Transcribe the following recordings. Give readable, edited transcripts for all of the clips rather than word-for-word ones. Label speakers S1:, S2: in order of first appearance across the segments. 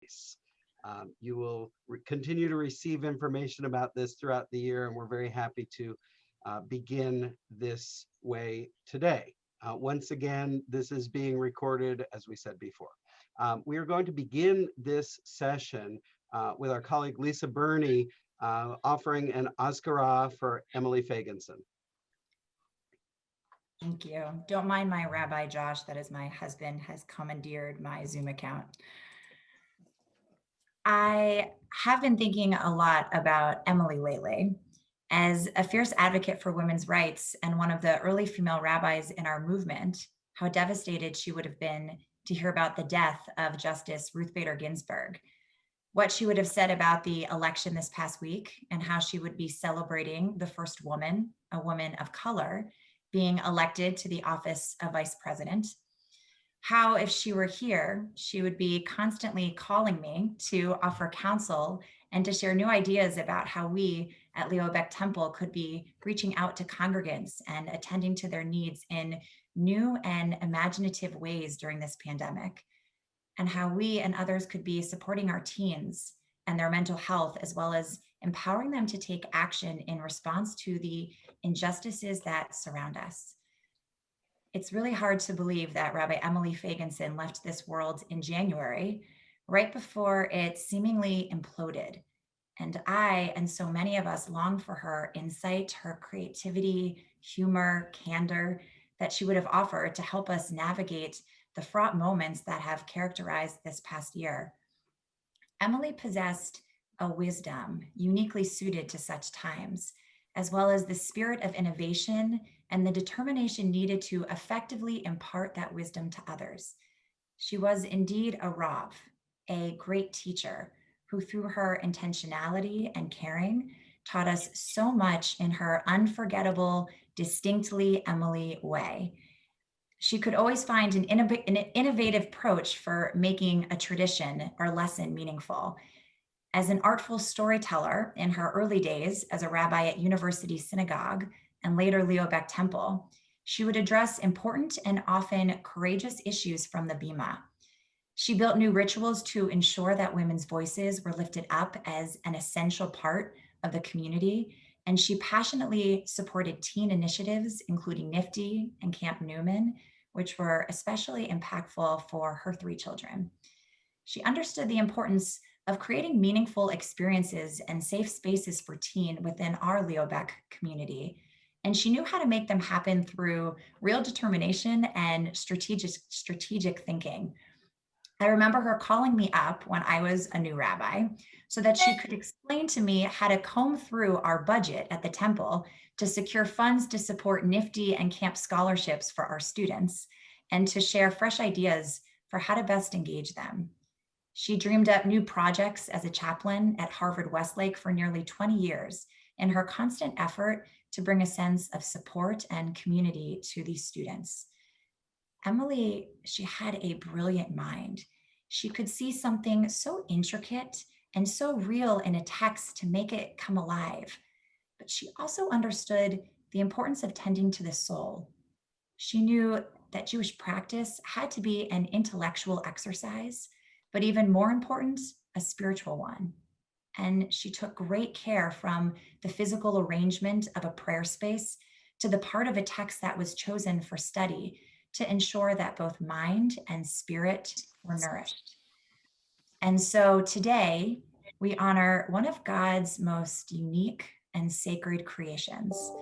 S1: space. You will continue to receive information about this throughout the year, and we're very happy to begin this way today. Once again, this is being recorded, as we said before. We are going to begin this session with our colleague Lisa Burney offering an Oscara for Emily Fagenson.
S2: Thank you. Don't mind my Rabbi Josh, that is my husband, has commandeered my Zoom account. I have been thinking a lot about Emily lately. As a fierce advocate for women's rights and one of the early female rabbis in our movement, how devastated she would have been to hear about the death of Justice Ruth Bader Ginsburg, what she would have said about the election this past week, and how she would be celebrating the first woman, a woman of color, being elected to the office of vice president. How, if she were here, she would be constantly calling me to offer counsel and to share new ideas about how we at Leo Beck Temple could be reaching out to congregants and attending to their needs in new and imaginative ways during this pandemic, and how we and others could be supporting our teens and their mental health, as well as empowering them to take action in response to the injustices that surround us. It's really hard to believe that Rabbi Emily Fagenson left this world in January, right before it seemingly imploded. And I, and so many of us, long for her insight, her creativity, humor, candor that she would have offered to help us navigate the fraught moments that have characterized this past year. Emily possessed a wisdom uniquely suited to such times, as well as the spirit of innovation and the determination needed to effectively impart that wisdom to others. She was indeed a Rav, a great teacher who, through her intentionality and caring, taught us so much in her unforgettable, distinctly Emily way. She could always find an innovative approach for making a tradition or lesson meaningful. As an artful storyteller in her early days as a rabbi at University Synagogue and later Leo Beck Temple, she would address important and often courageous issues from the Bima. She built new rituals to ensure that women's voices were lifted up as an essential part of the community, and she passionately supported teen initiatives, including NIFTY and Camp Newman, which were especially impactful for her 3 children. She understood the importance of creating meaningful experiences and safe spaces for teen within our Leo Beck community. And she knew how to make them happen through real determination and strategic thinking. I remember her calling me up when I was a new rabbi so that she could explain to me how to comb through our budget at the temple to secure funds to support NIFTY and camp scholarships for our students and to share fresh ideas for how to best engage them. She dreamed up new projects as a chaplain at Harvard Westlake for nearly 20 years in her constant effort to bring a sense of support and community to these students. Emily, she had a brilliant mind. She could see something so intricate and so real in a text to make it come alive. But she also understood the importance of tending to the soul. She knew that Jewish practice had to be an intellectual exercise, but even more important, a spiritual one. And she took great care from the physical arrangement of a prayer space to the part of a text that was chosen for study to ensure that both mind and spirit were nourished. And so today, we honor one of God's most unique and sacred creations,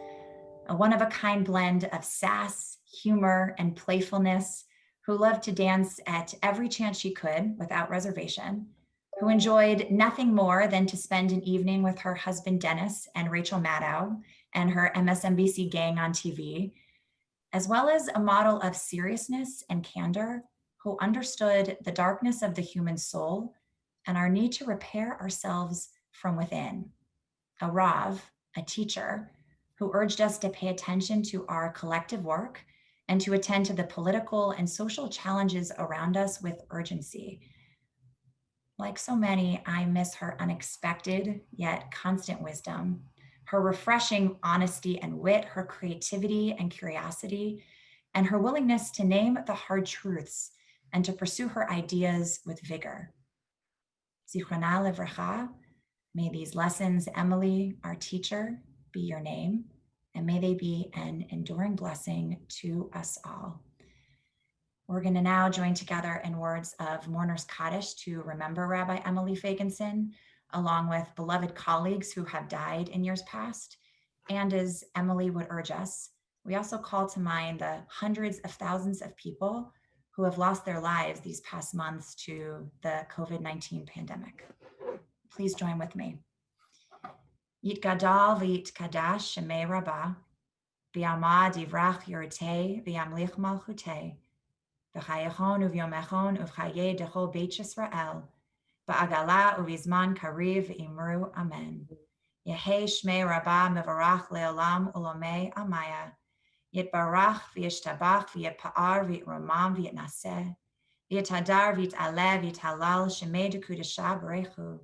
S2: a one-of-a-kind blend of sass, humor, and playfulness, who loved to dance at every chance she could without reservation, who enjoyed nothing more than to spend an evening with her husband Dennis and Rachel Maddow and her MSNBC gang on TV, as well as a model of seriousness and candor, who understood the darkness of the human soul and our need to repair ourselves from within. A Rav, a teacher, who urged us to pay attention to our collective work and to attend to the political and social challenges around us with urgency. Like so many, I miss her unexpected yet constant wisdom, her refreshing honesty and wit, her creativity and curiosity, and her willingness to name the hard truths and to pursue her ideas with vigor. Zichrona Levracha. May these lessons, Emily, our teacher, be your name, and may they be an enduring blessing to us all. We're going to now join together in words of Mourner's Kaddish to remember Rabbi Emily Fagenson, along with beloved colleagues who have died in years past. And as Emily would urge us, we also call to mind the hundreds of thousands of people who have lost their lives these past months to the COVID-19 pandemic. Please join with me. Yitgadal v'yitkadash shemei Rabbah, v'yamad yivrach yortei v'yamlich malchutei, v'chayachon uvyomechon uvchaye dechol beit Yisrael, ba'agala uvizman kariv v'imru amen. Yehei shmei Rabbah mevarach leolam ulomei amaya, yitbarach v'yishtabach v'yitpa'ar v'yitromam v'yitnaseh, v'yitadar v'yitaleh v'yitalal shemei dekudesha b'rechu,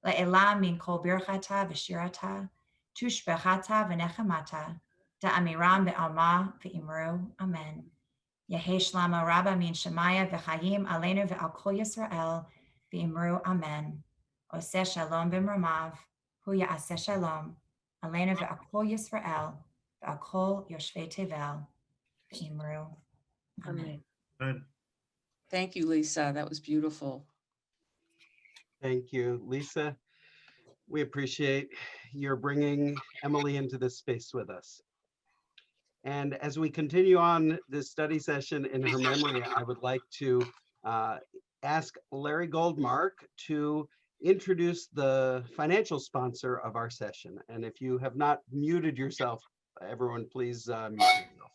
S2: Le'elam min kol birchata v'shirata, tushbechata v'nechemata, da'amiram be'alma v'imru, amen. Yehi shlama rabba min shemaya v'chayim aleinu ve'al kol Yisrael v'imru, amen. Oseh shalom b'mramav, hu ya'aseh shalom, aleinu ve'al kol Yisrael ve'al kol yoshvei tevel v'imru, amen.
S3: Good.
S4: Thank you, Lisa. That was beautiful.
S1: Thank you, Lisa. We appreciate your bringing Emily into this space with us. And as we continue on this study session in her memory, I would like to ask Larry Goldmark to introduce the financial sponsor of our session. And if you have not muted yourself, everyone, please mute yourself.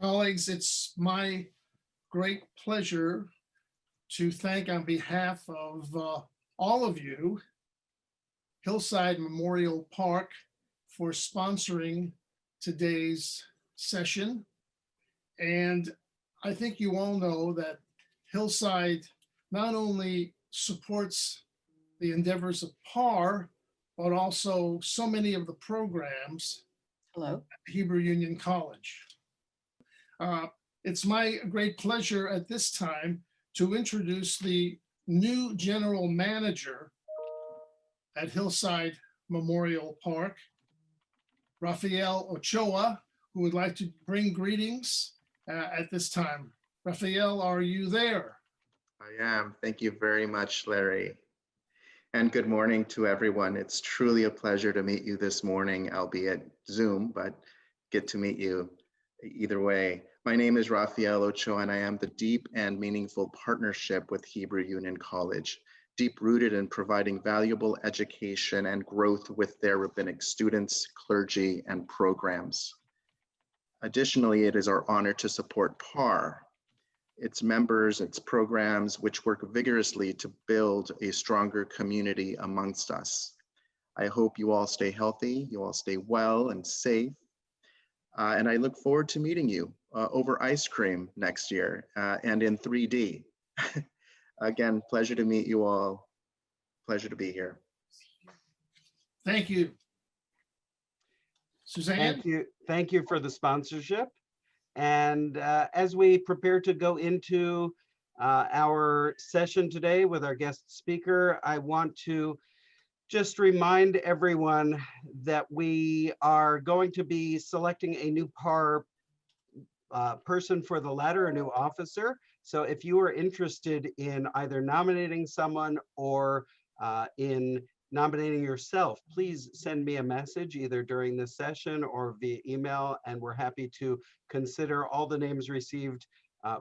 S3: Colleagues, it's my great pleasure to thank on behalf of all of you, Hillside Memorial Park, for sponsoring today's session. And I think you all know that Hillside not only supports the endeavors of PARR, but also so many of the programs
S4: Hello.
S3: at Hebrew Union College. It's my great pleasure at this time to introduce the new general manager at Hillside Memorial Park, Rafael Ochoa, who would like to bring greetings at this time. Rafael, are you there?
S5: I am. Thank you very much, Larry. And good morning to everyone. It's truly a pleasure to meet you this morning, albeit Zoom, but get to meet you either way. My name is Rafael Ochoa, and I am the deep and meaningful partnership with Hebrew Union College, deep-rooted in providing valuable education and growth with their rabbinic students, clergy, and programs. Additionally, it is our honor to support PARR, its members, its programs, which work vigorously to build a stronger community amongst us. I hope you all stay healthy, you all stay well and safe. And I look forward to meeting you over ice cream next year and in 3D. Again, pleasure to meet you all. Pleasure to be here.
S3: Thank you. Suzanne?
S1: Thank you for the sponsorship. And as we prepare to go into our session today with our guest speaker, I want to just remind everyone that we are going to be selecting a new PARR person for the ladder, a new officer. So if you are interested in either nominating someone or in nominating yourself, please send me a message either during this session or via email, and we're happy to consider all the names received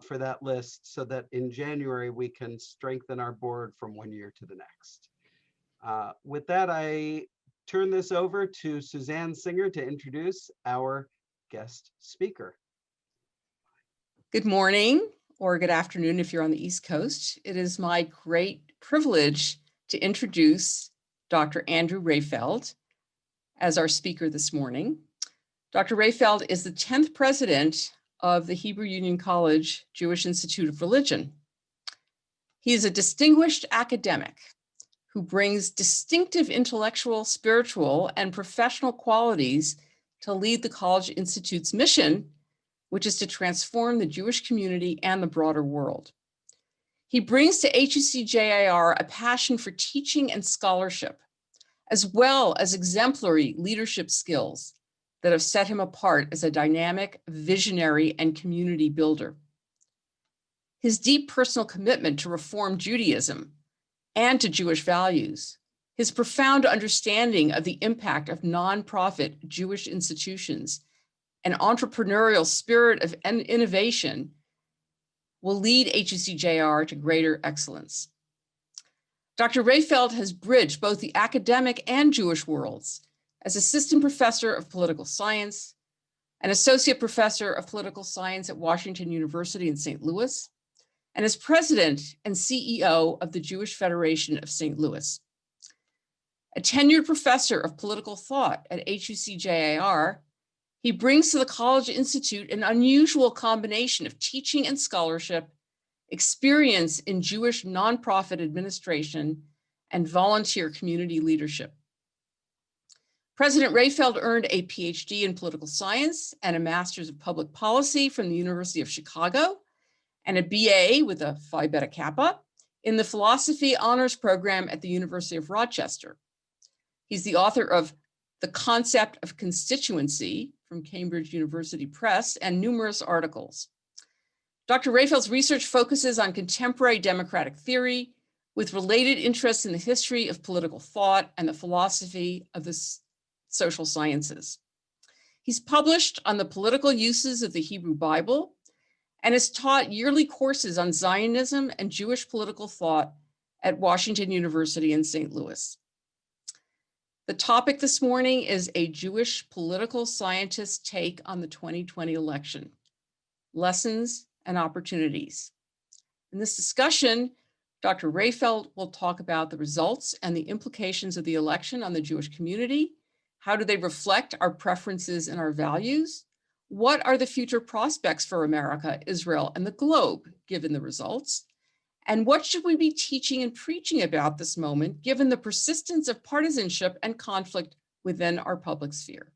S1: for that list so that in January we can strengthen our board from one year to the next. With that, I turn this over to Suzanne Singer to introduce our guest speaker.
S4: Good morning or good afternoon if you're on the East Coast. It is my great privilege to introduce Dr. Andrew Rehfeld as our speaker this morning. Dr. Rehfeld is the 10th president of the Hebrew Union College Jewish Institute of Religion. He is a distinguished academic who brings distinctive intellectual, spiritual, and professional qualities to lead the College Institute's mission, which is to transform the Jewish community and the broader world. He brings to HUC-JIR a passion for teaching and scholarship, as well as exemplary leadership skills that have set him apart as a dynamic, visionary, and community builder. His deep personal commitment to Reform Judaism and to Jewish values, his profound understanding of the impact of nonprofit Jewish institutions, and entrepreneurial spirit of innovation will lead HUC-JIR to greater excellence. Dr. Rehfeld has bridged both the academic and Jewish worlds as assistant professor of political science, an associate professor of political science at Washington University in St. Louis, and as president and CEO of the Jewish Federation of St. Louis. A tenured professor of political thought at HUC-JIR, he brings to the College Institute an unusual combination of teaching and scholarship, experience in Jewish nonprofit administration, and volunteer community leadership. President Rehfeld earned a PhD in political science and a master's of public policy from the University of Chicago, and a BA with a Phi Beta Kappa in the philosophy honors program at the University of Rochester. He's the author of The Concept of Constituency from Cambridge University Press and numerous articles. Dr. Rehfeld's research focuses on contemporary democratic theory with related interests in the history of political thought and the philosophy of the social sciences. He's published on the political uses of the Hebrew Bible and has taught yearly courses on Zionism and Jewish political thought at Washington University in St. Louis. The topic this morning is a Jewish political scientist's take on the 2020 election, lessons and opportunities. In this discussion, Dr. Rehfeld will talk about the results and the implications of the election on the Jewish community. How do they reflect our preferences and our values? What are the future prospects for America, Israel, and the globe, given the results? And what should we be teaching and preaching about this moment, given the persistence of partisanship and conflict within our public sphere?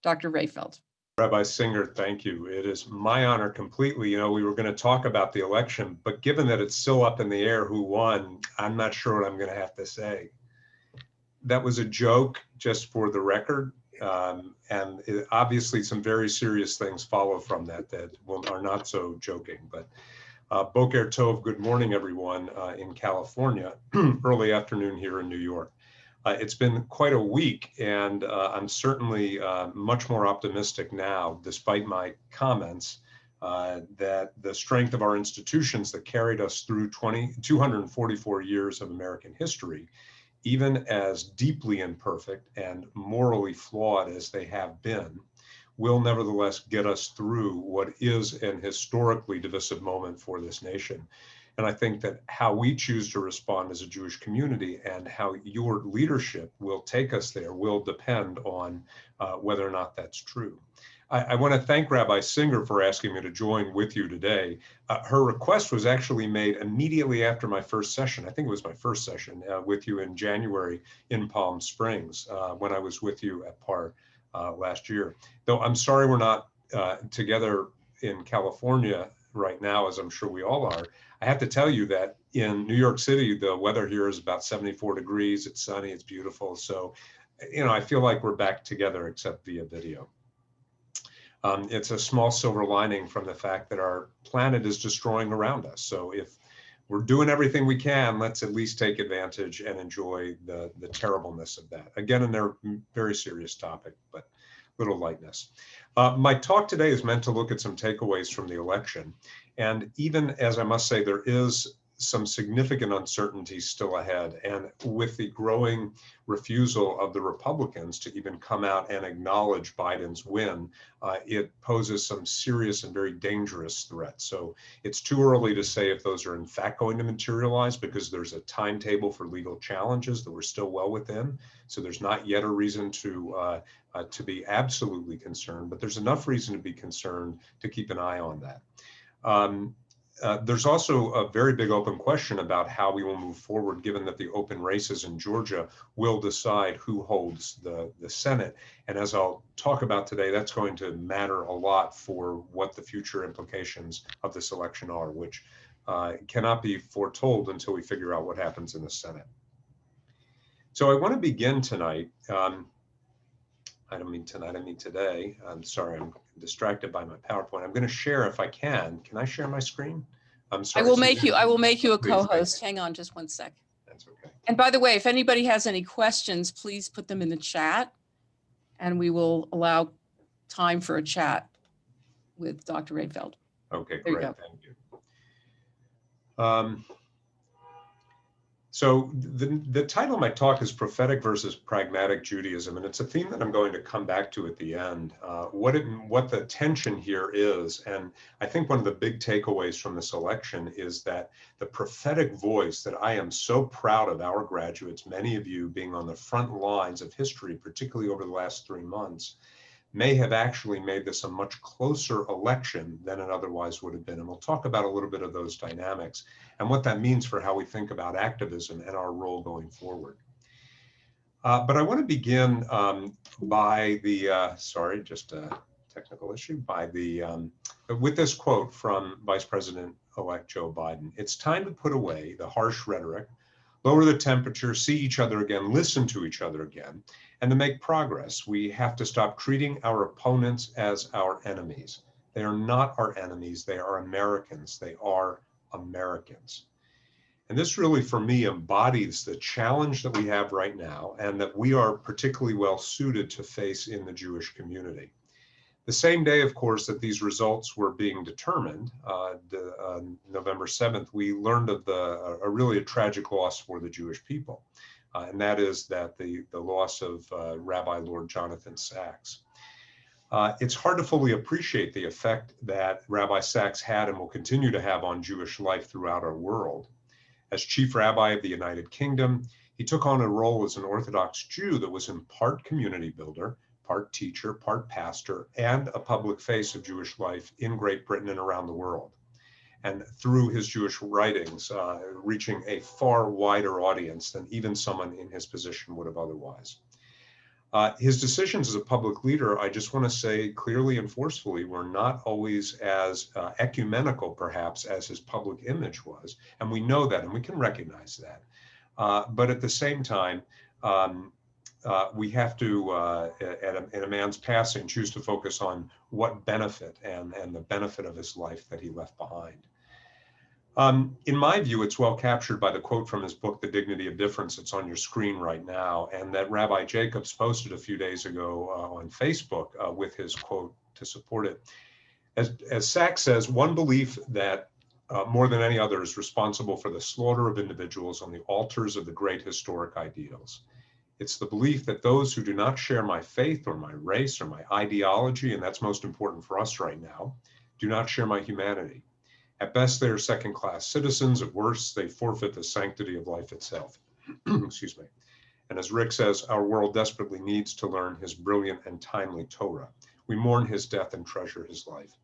S4: Dr. Rehfeld.
S6: Rabbi Singer, thank you. It is my honor completely. You know, we were going to talk about the election, but given that it's still up in the air who won, I'm not sure what I'm going to have to say. That was a joke, just for the record. Obviously some very serious things follow from that are not so joking. But Boker Tov, good morning, everyone in California, early afternoon here in New York. It's been quite a week, and I'm certainly much more optimistic now, despite my comments, that the strength of our institutions that carried us through 244 years of American history, even as deeply imperfect and morally flawed as they have been, will nevertheless get us through what is an historically divisive moment for this nation. And I think that how we choose to respond as a Jewish community and how your leadership will take us there will depend on whether or not that's true. I want to thank Rabbi Singer for asking me to join with you today. Her request was actually made immediately after my first session. I think it was my first session with you in January in Palm Springs when I was with you at PARR last year. Though I'm sorry we're not together in California right now, as I'm sure we all are. I have to tell you that in New York City, the weather here is about 74 degrees. It's sunny, it's beautiful. So, you know, I feel like we're back together except via video. It's a small silver lining from the fact that our planet is destroying around us. So if we're doing everything we can, let's at least take advantage and enjoy the terribleness of that. Again, a very serious topic, but little lightness. My talk today is meant to look at some takeaways from the election. And even as I must say, there is some significant uncertainty still ahead. And with the growing refusal of the Republicans to even come out and acknowledge Biden's win, it poses some serious and very dangerous threats. So it's too early to say if those are in fact going to materialize, because there's a timetable for legal challenges that we're still well within. So there's not yet a reason to be absolutely concerned, but there's enough reason to be concerned to keep an eye on that. There's also a very big open question about how we will move forward, given that the open races in Georgia will decide who holds the Senate. And as I'll talk about today, that's going to matter a lot for what the future implications of this election are, which cannot be foretold until we figure out what happens in the Senate. So I want to begin tonight. I don't mean tonight, I mean today. I'm sorry, I'm distracted by my PowerPoint. I'm going to share if I can. Can I share my screen? I'm sorry.
S4: I will make you a
S6: Please, thank
S4: co-host.
S6: you.
S4: Hang on just one sec.
S6: That's okay.
S4: And by the way, if anybody has any questions, please put them in the chat and we will allow time for a chat with Dr. Rehfeld.
S6: Okay,
S4: There you
S6: great,
S4: go.
S6: thank you. So the title of my talk is Prophetic versus Pragmatic Judaism, and it's a theme that I'm going to come back to at the end, what the tension here is. And I think one of the big takeaways from this election is that the prophetic voice that I am so proud of our graduates, many of you being on the front lines of history, particularly over the last 3 months, may have actually made this a much closer election than it otherwise would have been. And we'll talk about a little bit of those dynamics and what that means for how we think about activism and our role going forward. But I want to begin by the, sorry, just a technical issue, with this quote from Vice President-elect Joe Biden. "It's time to put away the harsh rhetoric, lower the temperature, see each other again, listen to each other again, and to make progress, we have to stop treating our opponents as our enemies. They are not our enemies, they are Americans. They are Americans." And this really, for me, embodies the challenge that we have right now and that we are particularly well suited to face in the Jewish community. The same day, of course, that these results were being determined, November 7th, we learned of a really tragic loss for the Jewish people. And that is that the loss of Rabbi Lord Jonathan Sacks. It's hard to fully appreciate the effect that Rabbi Sacks had and will continue to have on Jewish life throughout our world. As chief rabbi of the United Kingdom, he took on a role as an Orthodox Jew that was in part community builder, part teacher, part pastor, and a public face of Jewish life in Great Britain and around the world. And through his Jewish writings, reaching a far wider audience than even someone in his position would have otherwise. His decisions as a public leader, I just want to say clearly and forcefully, were not always as ecumenical, perhaps, as his public image was. And we know that, and we can recognize that. But at the same time, we have to, in a man's passing, choose to focus on what benefit and the benefit of his life that he left behind. In my view, it's well captured by the quote from his book, The Dignity of Difference. It's on your screen right now, and that Rabbi Jacobs posted a few days ago on Facebook with his quote to support it. As Sacks says, one belief that more than any other is responsible for the slaughter of individuals on the altars of the great historic ideals. It's the belief that those who do not share my faith or my race or my ideology, and that's most important for us right now, do not share my humanity. At best, they are second-class citizens. At worst, they forfeit the sanctity of life itself. Excuse me. And as Rick says, our world desperately needs to learn his brilliant and timely Torah. We mourn his death and treasure his life.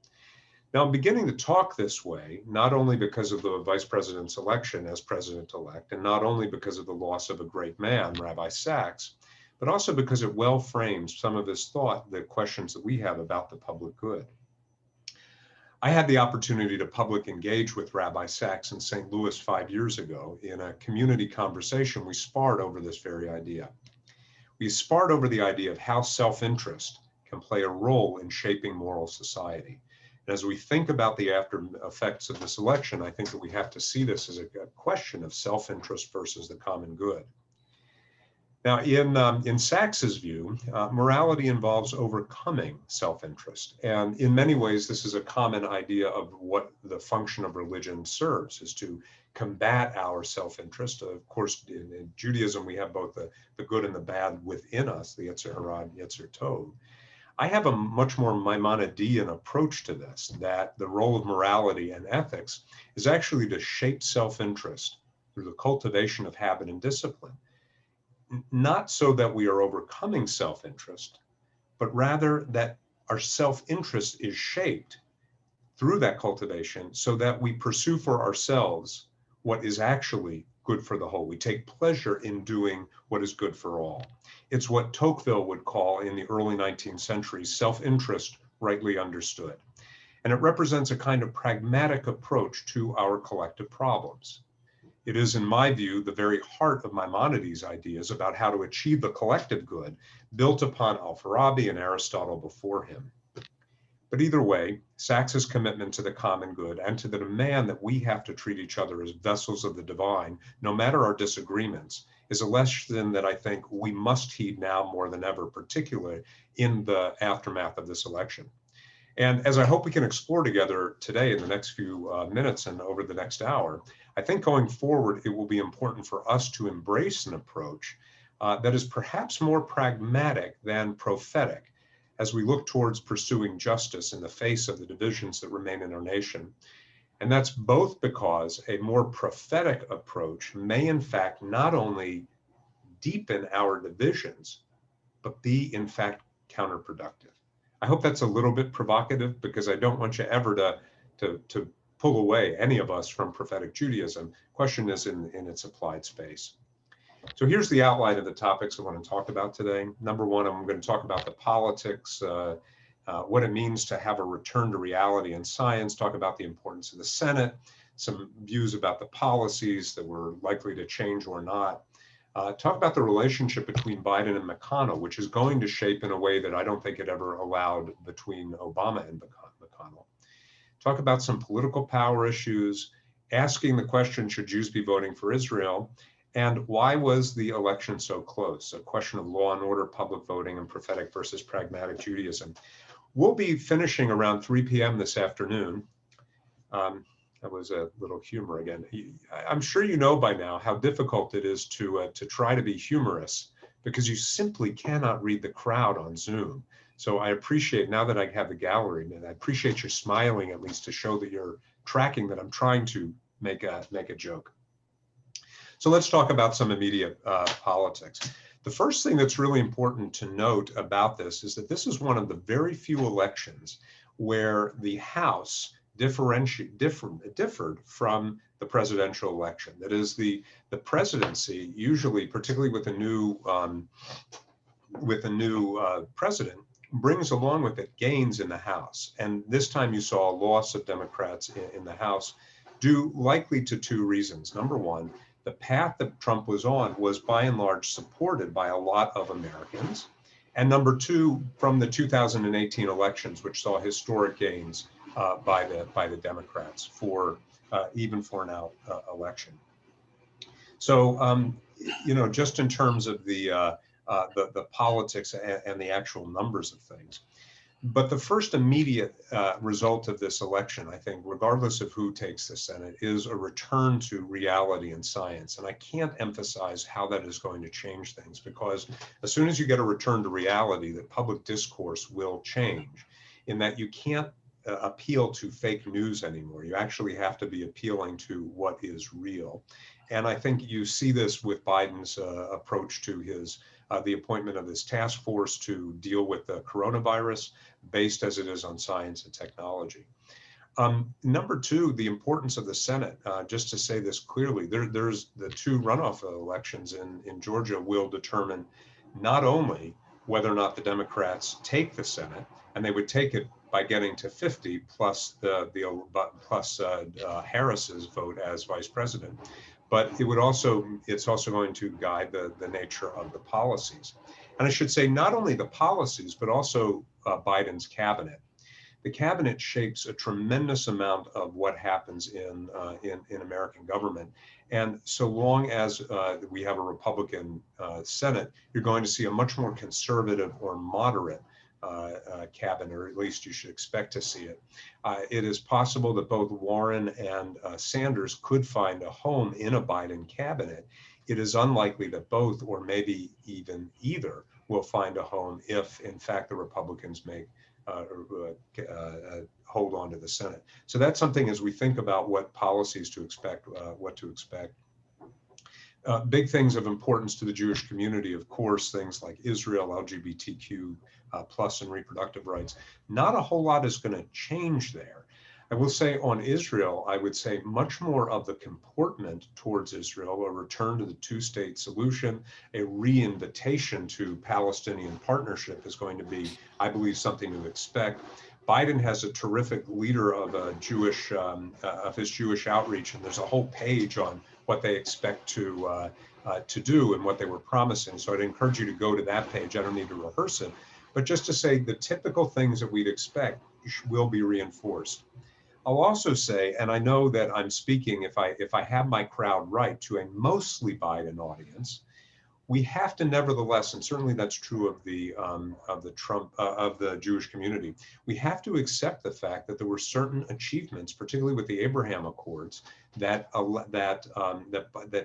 S6: Now, I'm beginning to talk this way, not only because of the vice president's election as president-elect, and not only because of the loss of a great man, Rabbi Sacks, but also because it well frames some of his thought, the questions that we have about the public good. I had the opportunity to public engage with Rabbi Sacks in St. Louis 5 years ago. In a community conversation, we sparred over this very idea. We sparred over the idea of how self-interest can play a role in shaping moral society. And as we think about the after effects of this election, I think that we have to see this as a question of self-interest versus the common good. Now, in Sacks's view, morality involves overcoming self-interest. And in many ways, this is a common idea of what the function of religion serves, is to combat our self-interest. Of course, in Judaism, we have both the good and the bad within us, the Yetzer Hara and Yetzer Tov. I have a much more Maimonidean approach to this, that the role of morality and ethics is actually to shape self-interest through the cultivation of habit and discipline. Not so that we are overcoming self-interest, but rather that our self-interest is shaped through that cultivation so that we pursue for ourselves what is actually good for the whole. We take pleasure in doing what is good for all. It's what Tocqueville would call in the early 19th century self-interest rightly understood. and it represents a kind of pragmatic approach to our collective problems. It is, in my view, the very heart of Maimonides' ideas about how to achieve the collective good, built upon Al-Farabi and Aristotle before him. But either way, Sachs's commitment to the common good and to the demand that we have to treat each other as vessels of the divine, no matter our disagreements, is a lesson that I think we must heed now more than ever, particularly in the aftermath of this election. And as I hope we can explore together today in the next few minutes and over the next hour, I think going forward, it will be important for us to embrace an approach that is perhaps more pragmatic than prophetic as we look towards pursuing justice in the face of the divisions that remain in our nation. And that's both because a more prophetic approach may in fact not only deepen our divisions, but be in fact counterproductive. I hope that's a little bit provocative because I don't want you ever to pull away any of us from prophetic Judaism. Question is in its applied space. So here's the outline of the topics I want to talk about today. Number one, I'm going to talk about the politics, what it means to have a return to reality in science, talk about the importance of the Senate, some views about the policies that were likely to change or not. Talk about the relationship between Biden and McConnell, which is going to shape in a way that I don't think it ever allowed between Obama and McConnell. Talk about some political power issues, asking the question, should Jews be voting for Israel? And why was the election so close? A question of law and order, public voting, and prophetic versus pragmatic Judaism. We'll be finishing around 3 p.m. this afternoon. That was a little humor again. I'm sure you know by now how difficult it is to try to be humorous because you simply cannot read the crowd on Zoom. So I appreciate, now that I have the gallery, and I appreciate your smiling at least to show that you're tracking that I'm trying to make a joke. So let's talk about some immediate politics. The first thing that's really important to note about this is that this is one of the very few elections where the House differed from the presidential election. That is, the presidency usually, particularly with a new president, brings along with it gains in the House. And this time you saw a loss of Democrats in the House, due likely to two reasons. Number one, the path that Trump was on was by and large supported by a lot of Americans. And number two, from the 2018 elections, which saw historic gains by the Democrats even for an election. So, just in terms of the politics and the actual numbers of things. But the first immediate result of this election, I think, regardless of who takes the Senate, is a return to reality in science. And I can't emphasize how that is going to change things, because as soon as you get a return to reality, the public discourse will change, in that you can't appeal to fake news anymore. You actually have to be appealing to what is real. And I think you see this with Biden's approach to the appointment of this task force to deal with the coronavirus, based as it is on science and technology. Number two, the importance of the Senate. Just to say this clearly, there's the two runoff elections in Georgia will determine not only whether or not the Democrats take the Senate, and they would take it by getting to 50 plus Harris's vote as vice president, but it's also going to guide the nature of the policies. And I should say not only the policies, but also Biden's cabinet. The cabinet shapes a tremendous amount of what happens in American government. And so long as we have a Republican Senate, you're going to see a much more conservative or moderate cabinet, or at least you should expect to see it. It is possible that both Warren and Sanders could find a home in a Biden cabinet. It is unlikely that both, or maybe even either, will find a home if, in fact, the Republicans hold on to the Senate. So that's something as we think about what policies to expect, what to expect. Big things of importance to the Jewish community, of course, things like Israel, LGBTQ plus and reproductive rights. Not a whole lot is going to change there. I will say on Israel, I would say much more of the comportment towards Israel, a return to the two-state solution, a re-invitation to Palestinian partnership is going to be, I believe, something to expect. Biden has a terrific leader of a Jewish, of his Jewish outreach, and there's a whole page on what they expect to do and what they were promising. So I'd encourage you to go to that page. I don't need to rehearse it, but just to say the typical things that we'd expect will be reinforced. I'll also say, and I know that I'm speaking, if I have my crowd right, to a mostly Biden audience, we have to nevertheless, and certainly that's true of the Jewish community, we have to accept the fact that there were certain achievements, particularly with the Abraham Accords, that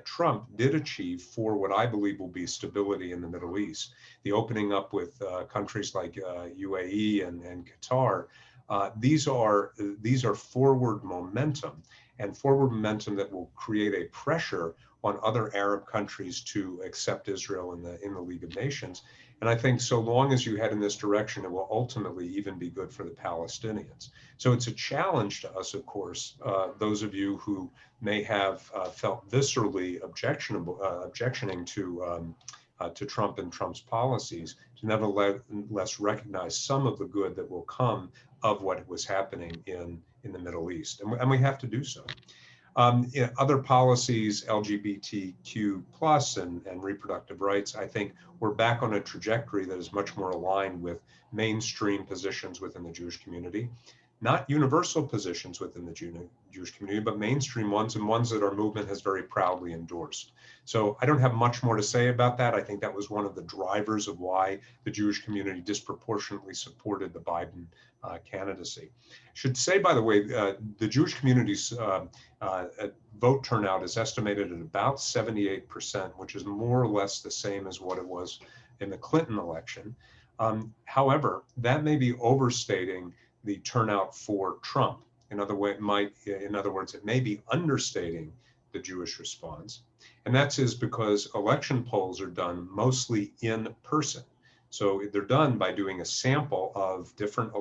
S6: Trump did achieve for what I believe will be stability in the Middle East. The opening up with countries like UAE and Qatar. These are forward momentum, and forward momentum that will create a pressure on other Arab countries to accept Israel in the League of Nations. And I think so long as you head in this direction, it will ultimately even be good for the Palestinians. So it's a challenge to us, of course, those of you who may have felt viscerally objectioning to Trump and Trump's policies, to nevertheless recognize some of the good that will come of what was happening in the Middle East. And we have to do so. Other policies, LGBTQ plus and reproductive rights, I think we're back on a trajectory that is much more aligned with mainstream positions within the Jewish community. Not universal positions within the Jewish community, but mainstream ones, and ones that our movement has very proudly endorsed. So I don't have much more to say about that. I think that was one of the drivers of why the Jewish community disproportionately supported the Biden candidacy. Should say, by the way, the Jewish community's vote turnout is estimated at about 78%, which is more or less the same as what it was in the Clinton election. However, that may be overstating the turnout for Trump. In other words, it may be understating the Jewish response. And that's because election polls are done mostly in person. So they're done by doing a sample of different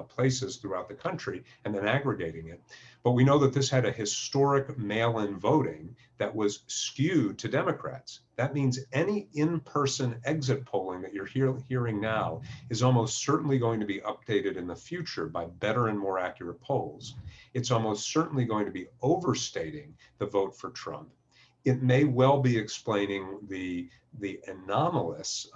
S6: places throughout the country and then aggregating it. But we know that this had a historic mail-in voting that was skewed to Democrats. That means any in-person exit polling that you're hearing now is almost certainly going to be updated in the future by better and more accurate polls. It's almost certainly going to be overstating the vote for Trump. It may well be explaining the anomalous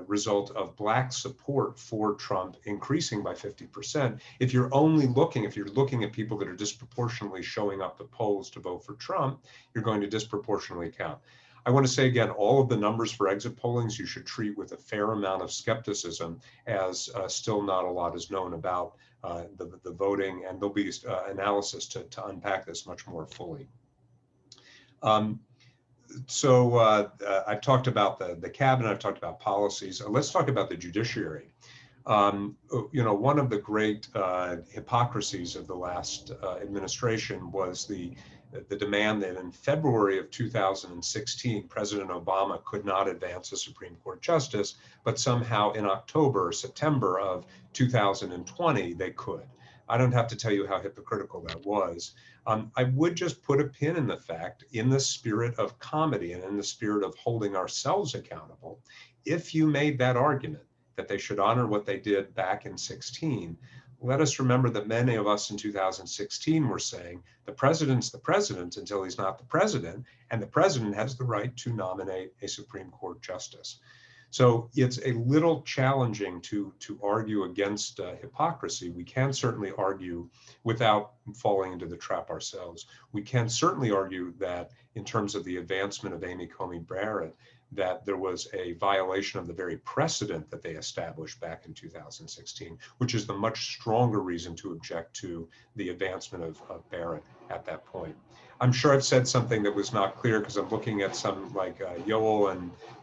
S6: result of Black support for Trump increasing by 50%. If you're looking at people that are disproportionately showing up to polls to vote for Trump, you're going to disproportionately count. I want to say again, all of the numbers for exit pollings you should treat with a fair amount of skepticism, as still not a lot is known about the voting, and there'll be analysis to unpack this much more fully. I've talked about the cabinet, I've talked about policies. Let's talk about the judiciary. One of the great hypocrisies of the last administration was the demand that in February of 2016, President Obama could not advance a Supreme Court justice, but somehow in October or September of 2020, they could. I don't have to tell you how hypocritical that was. I would just put a pin in the fact, in the spirit of comedy and in the spirit of holding ourselves accountable, if you made that argument that they should honor what they did back in 2016, let us remember that many of us in 2016 were saying the president's the president until he's not the president, and the president has the right to nominate a Supreme Court justice. So it's a little challenging to argue against hypocrisy. We can certainly argue without falling into the trap ourselves. We can certainly argue that in terms of the advancement of Amy Coney Barrett, that there was a violation of the very precedent that they established back in 2016, which is the much stronger reason to object to the advancement of Barrett at that point. I'm sure I've said something that was not clear because I'm looking at some like Yoel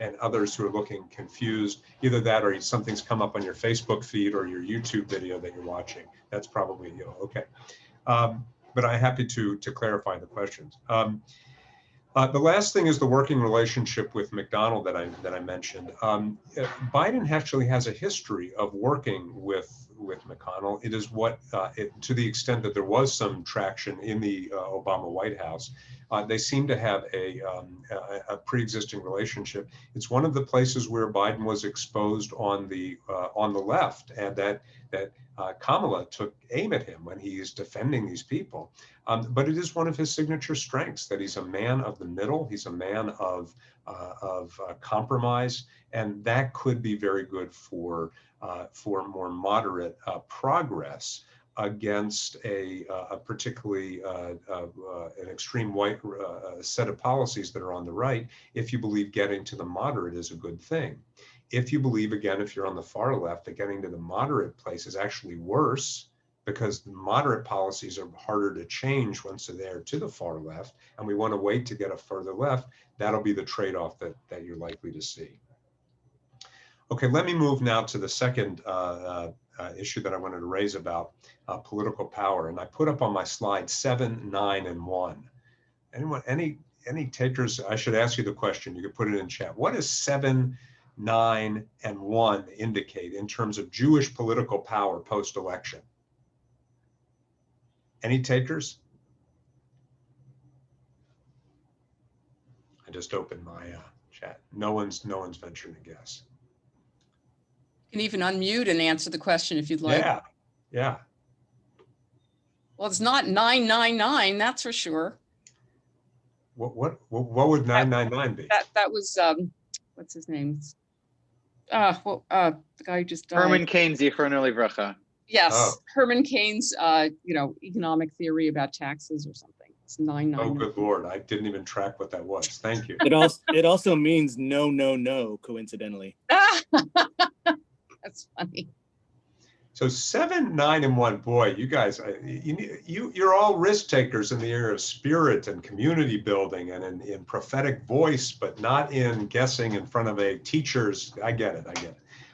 S6: and others who are looking confused. Either that or something's come up on your Facebook feed or your YouTube video that you're watching. That's probably Yoel. Okay. But I'm happy to clarify the questions. The last thing is the working relationship with McDonald that I mentioned. Biden actually has a history of working with McConnell. It is what, to the extent that there was some traction in the Obama White House, they seem to have a pre-existing relationship. It's one of the places where Biden was exposed on the left, and that Kamala took aim at him when he is defending these people. But it is one of his signature strengths that he's a man of the middle. He's a man of compromise, and that could be very good for more moderate progress against a particularly an extreme white set of policies that are on the right, if you believe getting to the moderate is a good thing. If you believe, again, if you're on the far left, that getting to the moderate place is actually worse, because the moderate policies are harder to change once they're there to the far left, and we want to wait to get a further left, that'll be the trade-off that you're likely to see. Okay, let me move now to the second issue that I wanted to raise about political power. And I put up on my slide 7, 9, and 1. Anyone, any takers? I should ask you the question. You could put it in chat. What does 7, 9, and 1 indicate in terms of Jewish political power post-election? Any takers? I just opened my chat. No one's venturing to guess.
S4: You can even unmute and answer the question if you'd like.
S6: Yeah.
S4: Well, it's not 999, that's for sure.
S6: What would 999 be?
S4: That was what's his name? The guy who just died.
S7: Herman Cain, Zichrono Livracha.
S4: Yes,
S6: Oh.
S4: Herman Cain's economic theory about taxes or something. It's 999.
S6: Oh, good Lord. I didn't even track what that was. Thank you.
S8: It also means no, coincidentally.
S4: That's funny.
S6: So 7, 9, and 1, boy, you guys, you're all risk takers in the area of spirit and community building and in prophetic voice, but not in guessing in front of a teacher's. I get it.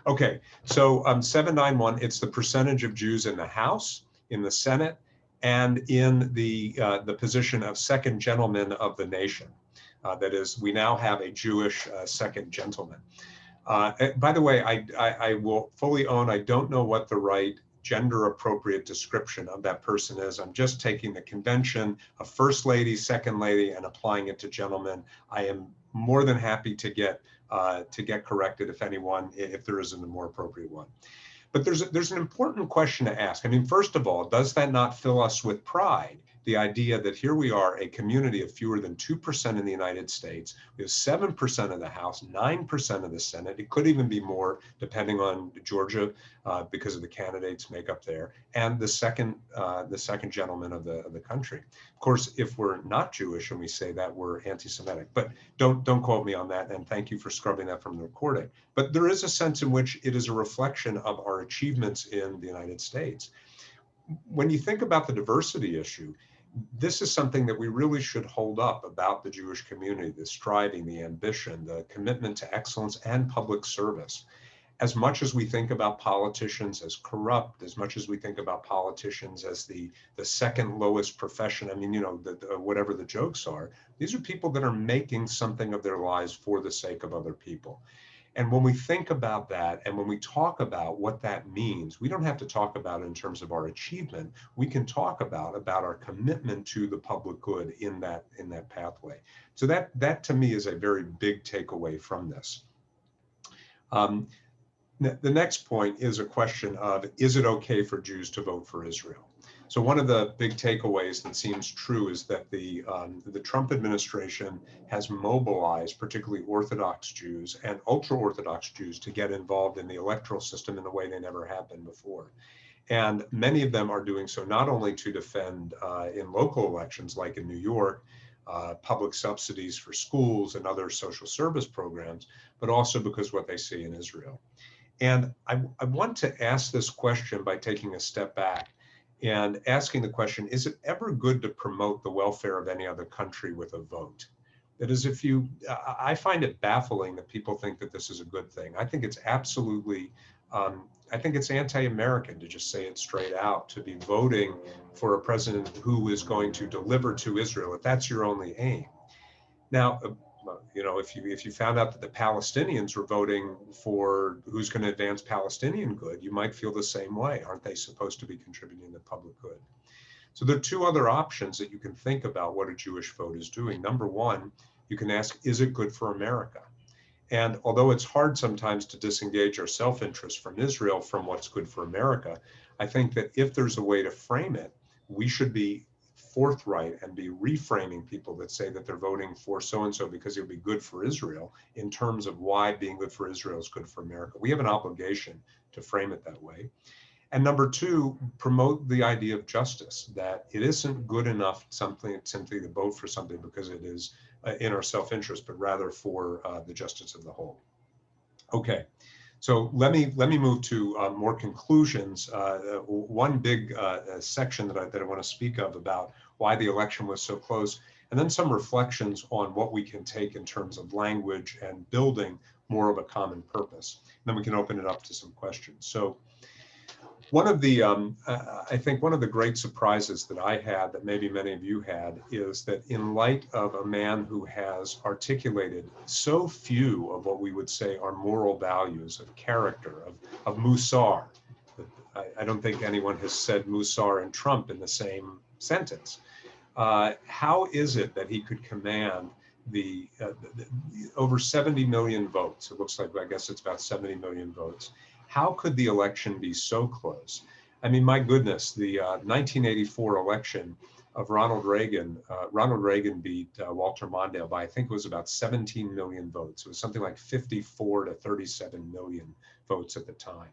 S6: Okay, so 7, 9, 1, it's the percentage of Jews in the House, in the Senate, and in the position of second gentleman of the nation. That is, we now have a Jewish second gentleman. By the way, I will fully own, I don't know what the right gender appropriate description of that person is. I'm just taking the convention of first lady, second lady, and applying it to gentlemen. I am more than happy to get corrected if there isn't a more appropriate one. But there's an important question to ask. I mean, first of all, does that not fill us with pride? The idea that here we are, a community of fewer than 2% in the United States. We have 7% of the House, 9% of the Senate. It could even be more depending on Georgia because of the candidates makeup there, and the second gentleman of the country. Of course, if we're not Jewish and we say that, we're anti-Semitic. But don't quote me on that, and thank you for scrubbing that from the recording. But there is a sense in which it is a reflection of our achievements in the United States. When you think about the diversity issue, this is something that we really should hold up about the Jewish community, the striving, the ambition, the commitment to excellence and public service. As much as we think about politicians as corrupt, as much as we think about politicians as the second lowest profession, I mean, whatever the jokes are, these are people that are making something of their lives for the sake of other people. And when we think about that, and when we talk about what that means, we don't have to talk about it in terms of our achievement. We can talk about our commitment to the public good in that pathway. So that to me is a very big takeaway from this. The next point is a question of, is it okay for Jews to vote for Israel? So one of the big takeaways that seems true is that the Trump administration has mobilized particularly Orthodox Jews and ultra-Orthodox Jews to get involved in the electoral system in a way they never have been before. And many of them are doing so not only to defend in local elections, like in New York, public subsidies for schools and other social service programs, but also because what they see in Israel. And I want to ask this question by taking a step back and asking the question, is it ever good to promote the welfare of any other country with a vote? That is, I find it baffling that people think that this is a good thing. I think it's absolutely, I think it's anti-American to just say it straight out, to be voting for a president who is going to deliver to Israel, if that's your only aim. Now, if you found out that the Palestinians were voting for who's going to advance Palestinian good, you might feel the same way. Aren't they supposed to be contributing to the public good? So there are two other options that you can think about what a Jewish vote is doing. Number one, you can ask, is it good for America? And although it's hard sometimes to disengage our self-interest from Israel from what's good for America, I think that if there's a way to frame it, we should be forthright and be reframing people that say that they're voting for so-and-so because it'll be good for Israel in terms of why being good for Israel is good for America. We have an obligation to frame it that way. And number two, promote the idea of justice, that it isn't good enough simply to vote for something because it is in our self-interest, but rather for the justice of the whole. Okay, so let me move to more conclusions. One big section that I want to speak of about why the election was so close, and then some reflections on what we can take in terms of language and building more of a common purpose. And then we can open it up to some questions. So one of the, I think one of the great surprises that I had, that maybe many of you had, is that in light of a man who has articulated so few of what we would say are moral values of character, of Musar, I don't think anyone has said Musar and Trump in the same sentence. How is it that he could command the over 70 million votes? It looks like, I guess it's about 70 million votes. How could the election be so close? I mean, my goodness, the 1984 election of Ronald Reagan beat Walter Mondale by, I think it was about 17 million votes. It was something like 54 to 37 million votes at the time.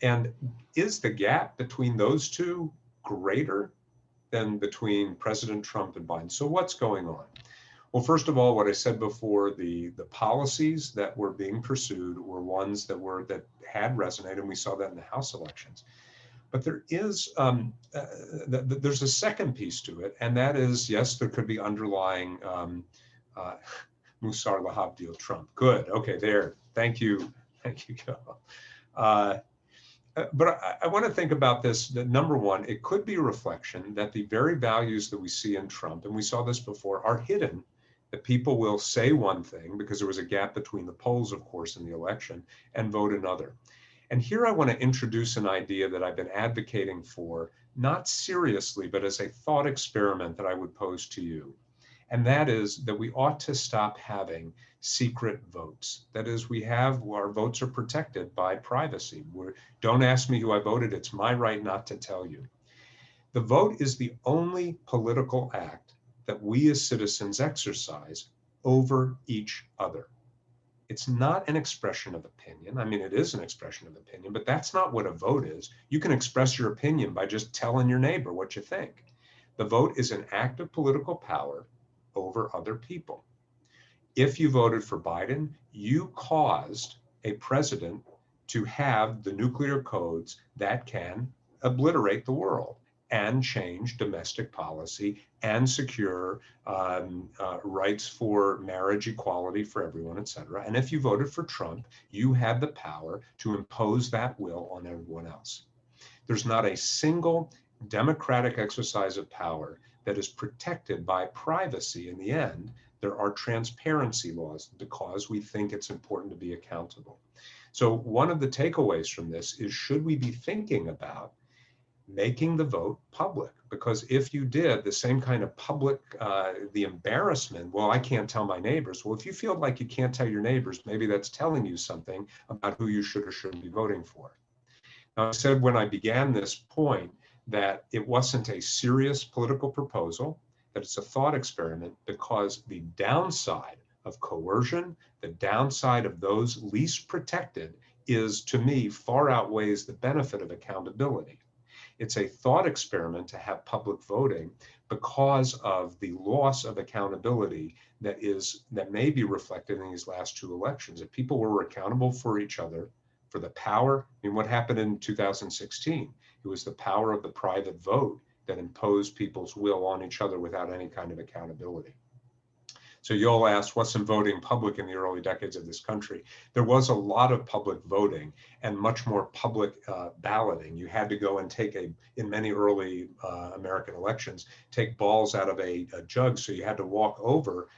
S6: And is the gap between those two greater than between President Trump and Biden? So what's going on? Well, first of all, what I said before, the policies that were being pursued were ones that had resonated, and we saw that in the House elections. But there is there's a second piece to it, and that is, yes, there could be underlying Musar Lahabdil Trump. Good. Okay, there. Thank you. Thank you, Joe. But I want to think about this, that number one, it could be a reflection that the very values that we see in Trump, and we saw this before, are hidden, that people will say one thing because there was a gap between the polls, of course, in the election, and vote another. And here I want to introduce an idea that I've been advocating for, not seriously, but as a thought experiment that I would pose to you. And that is that we ought to stop having secret votes. That is, our votes are protected by privacy. Don't ask me who I voted, it's my right not to tell you. The vote is the only political act that we as citizens exercise over each other. It's not an expression of opinion. I mean, it is an expression of opinion, but that's not what a vote is. You can express your opinion by just telling your neighbor what you think. The vote is an act of political power over other people. If you voted for Biden, you caused a president to have the nuclear codes that can obliterate the world and change domestic policy and secure rights for marriage equality for everyone, et cetera. And if you voted for Trump, you had the power to impose that will on everyone else. There's not a single democratic exercise of power that is protected by privacy. In the end, there are transparency laws because we think it's important to be accountable. So one of the takeaways from this is, should we be thinking about making the vote public? Because if you did the same kind of public, the embarrassment, well, I can't tell my neighbors. Well, if you feel like you can't tell your neighbors, maybe that's telling you something about who you should or shouldn't be voting for. Now, I said when I began this point that it wasn't a serious political proposal, that it's a thought experiment, because the downside of coercion, the downside of those least protected, is, to me, far outweighs the benefit of accountability. It's a thought experiment to have public voting because of the loss of accountability that may be reflected in these last two elections. If people were accountable for each other, for the power, I mean, what happened in 2016? It was the power of the private vote that imposed people's will on each other without any kind of accountability. So you'll ask, what's in voting public in the early decades of this country? There was a lot of public voting and much more public balloting. You had to go and in many early American elections, take balls out of a jug. So you had to walk over,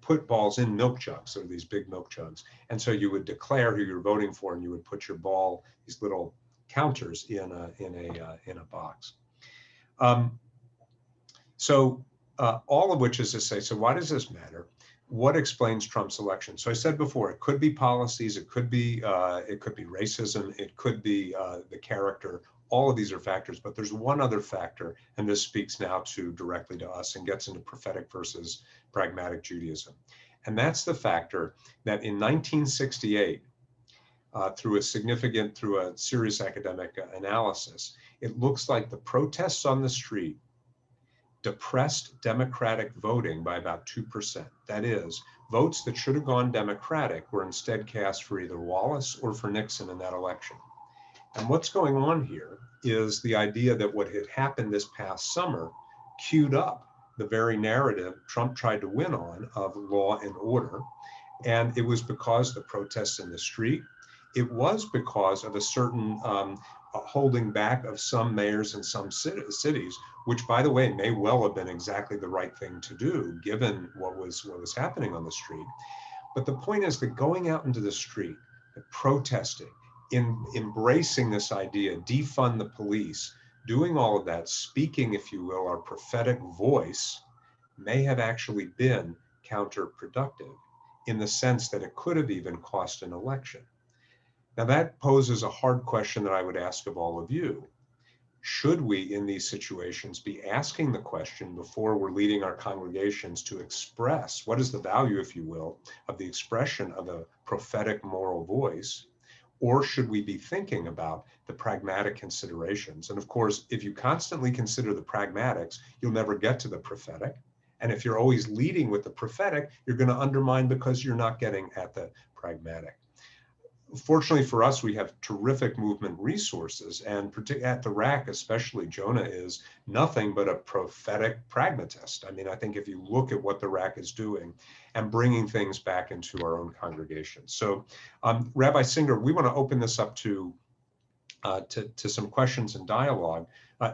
S6: put balls in milk jugs. So these big milk jugs. And so you would declare who you're voting for, and you would put your ball, these little counters in a box. All of which is to say, so why does this matter? What explains Trump's election? So I said before, it could be policies, it could be racism, it could be the character. All of these are factors, but there's one other factor, and this speaks now directly to us and gets into prophetic versus pragmatic Judaism. And that's the factor that in 1968, through a serious academic analysis, it looks like the protests on the street depressed Democratic voting by about 2%. That is, votes that should have gone Democratic were instead cast for either Wallace or for Nixon in that election. And what's going on here is the idea that what had happened this past summer queued up the very narrative Trump tried to win on of law and order. And it was because the protests in the street, it was because of a certain holding back of some mayors in some cities, which, by the way, may well have been exactly the right thing to do, given what was happening on the street. But the point is that going out into the street, protesting, embracing this idea, defund the police, doing all of that, speaking, if you will, our prophetic voice, may have actually been counterproductive in the sense that it could have even cost an election. Now that poses a hard question that I would ask of all of you. Should we, in these situations, be asking the question before we're leading our congregations to express what is the value, if you will, of the expression of a prophetic moral voice? Or should we be thinking about the pragmatic considerations? And of course, if you constantly consider the pragmatics, you'll never get to the prophetic. And if you're always leading with the prophetic, you're going to undermine because you're not getting at the pragmatic. Fortunately for us, we have terrific movement resources, and at the RAC especially, Jonah is nothing but a prophetic pragmatist. I mean, I think if you look at what the RAC is doing and bringing things back into our own congregations. So Rabbi Singer, we want to open this up to some questions and dialogue.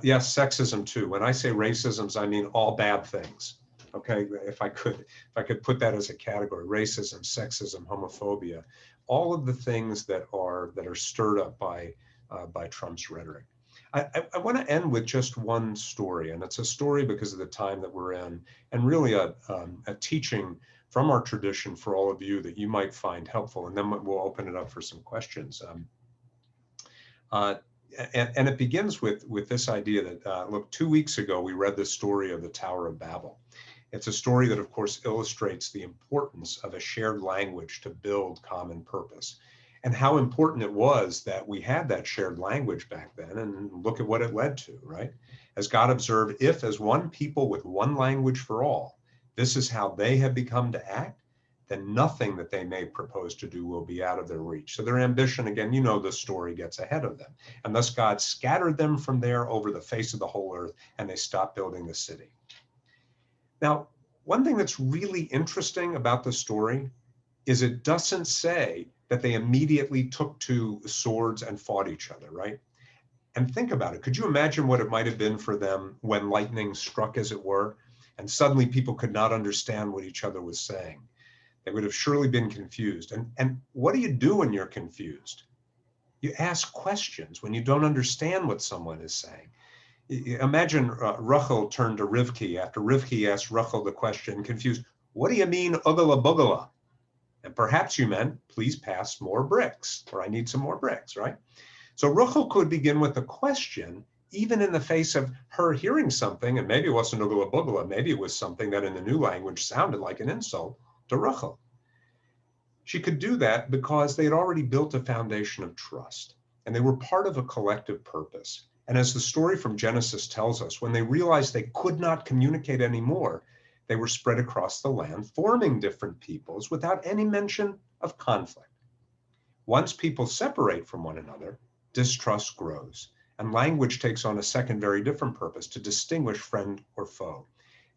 S6: Yes, sexism too. When I say racisms, I mean all bad things. Okay, if I could put that as a category: racism, sexism, homophobia, all of the things that are stirred up by Trump's rhetoric. I want to end with just one story, and it's a story because of the time that we're in, and really a teaching from our tradition for all of you that you might find helpful, and then we'll open it up for some questions. And it begins with this idea that, look, 2 weeks ago, we read the story of the Tower of Babel. It's a story that, of course, illustrates the importance of a shared language to build common purpose, and how important it was that we had that shared language back then, and look at what it led to, right? As God observed, if as one people with one language for all, this is how they have become to act, then nothing that they may propose to do will be out of their reach. So their ambition, again, you know the story, gets ahead of them. And thus God scattered them from there over the face of the whole earth, and they stopped building the city. Now, one thing that's really interesting about the story is it doesn't say that they immediately took to swords and fought each other, right? And think about it. Could you imagine what it might have been for them when lightning struck, as it were, and suddenly people could not understand what each other was saying? They would have surely been confused. And what do you do when you're confused? You ask questions when you don't understand what someone is saying. Imagine Rachel turned to Rivki after Rivki asked Rachel the question, confused, what do you mean, ugala bugala? And perhaps you meant, please pass more bricks, or I need some more bricks, right? So Rachel could begin with a question, even in the face of her hearing something, and maybe it wasn't ugala bugala, maybe it was something that in the new language sounded like an insult to Rachel. She could do that because they had already built a foundation of trust, and they were part of a collective purpose. And as the story from Genesis tells us, when they realized they could not communicate anymore, they were spread across the land, forming different peoples without any mention of conflict. Once people separate from one another, distrust grows, and language takes on a second, very different purpose: to distinguish friend or foe.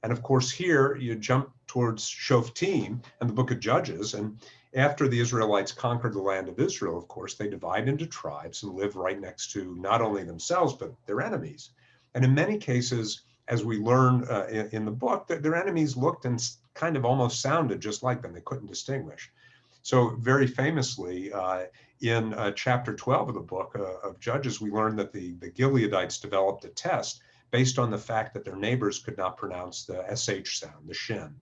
S6: And of course, here you jump towards Shoftim and the book of Judges. And after the Israelites conquered the land of Israel, of course, they divide into tribes and live right next to not only themselves, but their enemies. And in many cases, as we learn in the book, that their enemies looked and kind of almost sounded just like them. They couldn't distinguish. So very famously, in chapter 12 of the book of Judges, we learn that the Gileadites developed a test based on the fact that their neighbors could not pronounce the SH sound, the shin.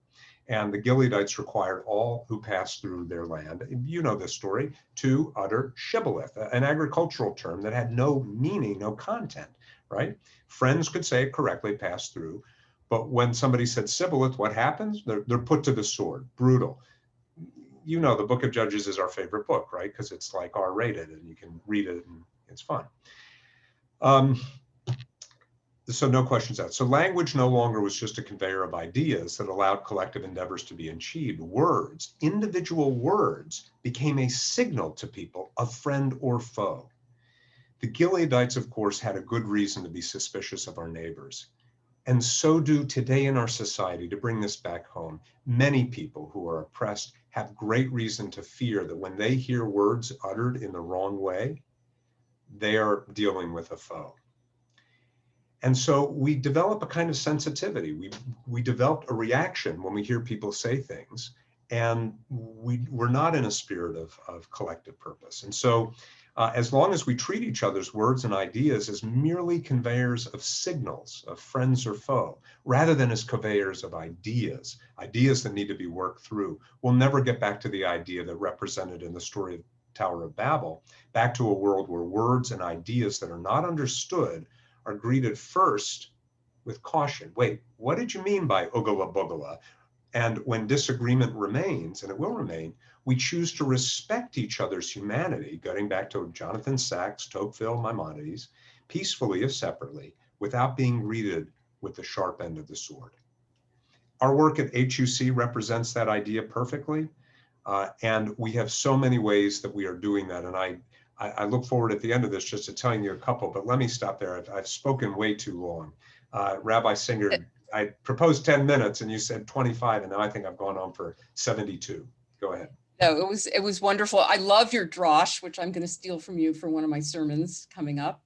S6: And the Gileadites required all who passed through their land, you know this story, to utter shibboleth, an agricultural term that had no meaning, no content, right? Friends could say it correctly, pass through. But when somebody said shibboleth, what happens? They're put to the sword, brutal. You know, the book of Judges is our favorite book, right? Because it's like R-rated and you can read it and it's fun. So no questions asked. So language no longer was just a conveyor of ideas that allowed collective endeavors to be achieved. Words, individual words, became a signal to people of friend or foe. The Gileadites, of course, had a good reason to be suspicious of our neighbors. And so do today in our society, to bring this back home. Many people who are oppressed have great reason to fear that when they hear words uttered in the wrong way, they are dealing with a foe. And so we develop a kind of sensitivity. We develop a reaction when we hear people say things, and we're not in a spirit of collective purpose. And so as long as we treat each other's words and ideas as merely conveyors of signals of friends or foe, rather than as conveyors of ideas that need to be worked through, we'll never get back to the idea that represented in the story of Tower of Babel, back to a world where words and ideas that are not understood are greeted first with caution. Wait, what did you mean by ugala bugala? And when disagreement remains, and it will remain, we choose to respect each other's humanity, getting back to Jonathan Sacks, Tocqueville, Maimonides, peacefully if separately, without being greeted with the sharp end of the sword. Our work at HUC represents that idea perfectly, and we have so many ways that we are doing that. And I look forward at the end of this just to telling you a couple, but let me stop there. I've spoken way too long. Rabbi Singer, I proposed 10 minutes and you said 25, and now I think I've gone on for 72. Go ahead.
S4: No, it was wonderful. I love your drosh, which I'm going to steal from you for one of my sermons coming up.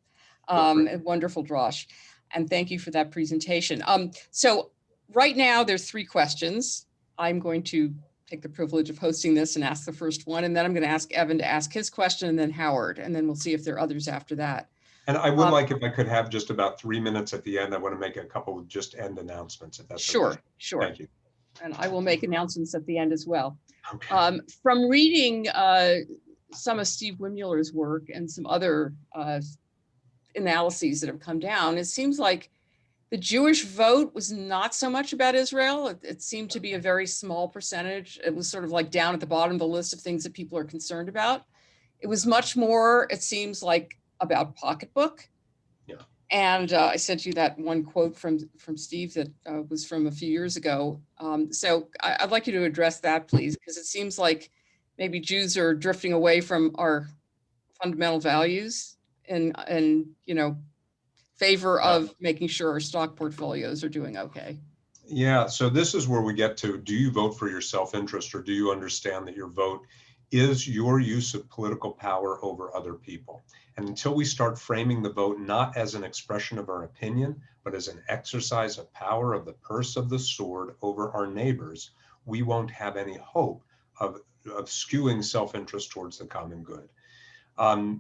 S4: A wonderful drosh. And thank you for that presentation. So right now there's 3 questions. I'm going to take the privilege of hosting this and ask the first one, and then I'm going to ask Evan to ask his question, and then Howard, and then we'll see if there are others after that.
S6: And I would like, if I could have just about 3 minutes at the end, I want to make a couple of just end announcements, if that's
S4: sure,
S6: okay.
S4: Sure.
S6: Thank you.
S4: And I will make announcements at the end as well.
S6: Okay.
S4: From reading some of Steve Wimuller's work and some other analyses that have come down, it seems like the Jewish vote was not so much about Israel. It seemed to be a very small percentage. It was sort of like down at the bottom of the list of things that people are concerned about. It was much more, it seems like, about pocketbook.
S6: Yeah.
S4: And I sent you that one quote from Steve that was from a few years ago. So I'd like you to address that, please, because it seems like maybe Jews are drifting away from our fundamental values and favor of making sure our stock portfolios are doing okay.
S6: Yeah, so this is where we get to, do you vote for your self-interest, or do you understand that your vote is your use of political power over other people? And until we start framing the vote not as an expression of our opinion, but as an exercise of power of the purse of the sword over our neighbors, we won't have any hope of skewing self-interest towards the common good.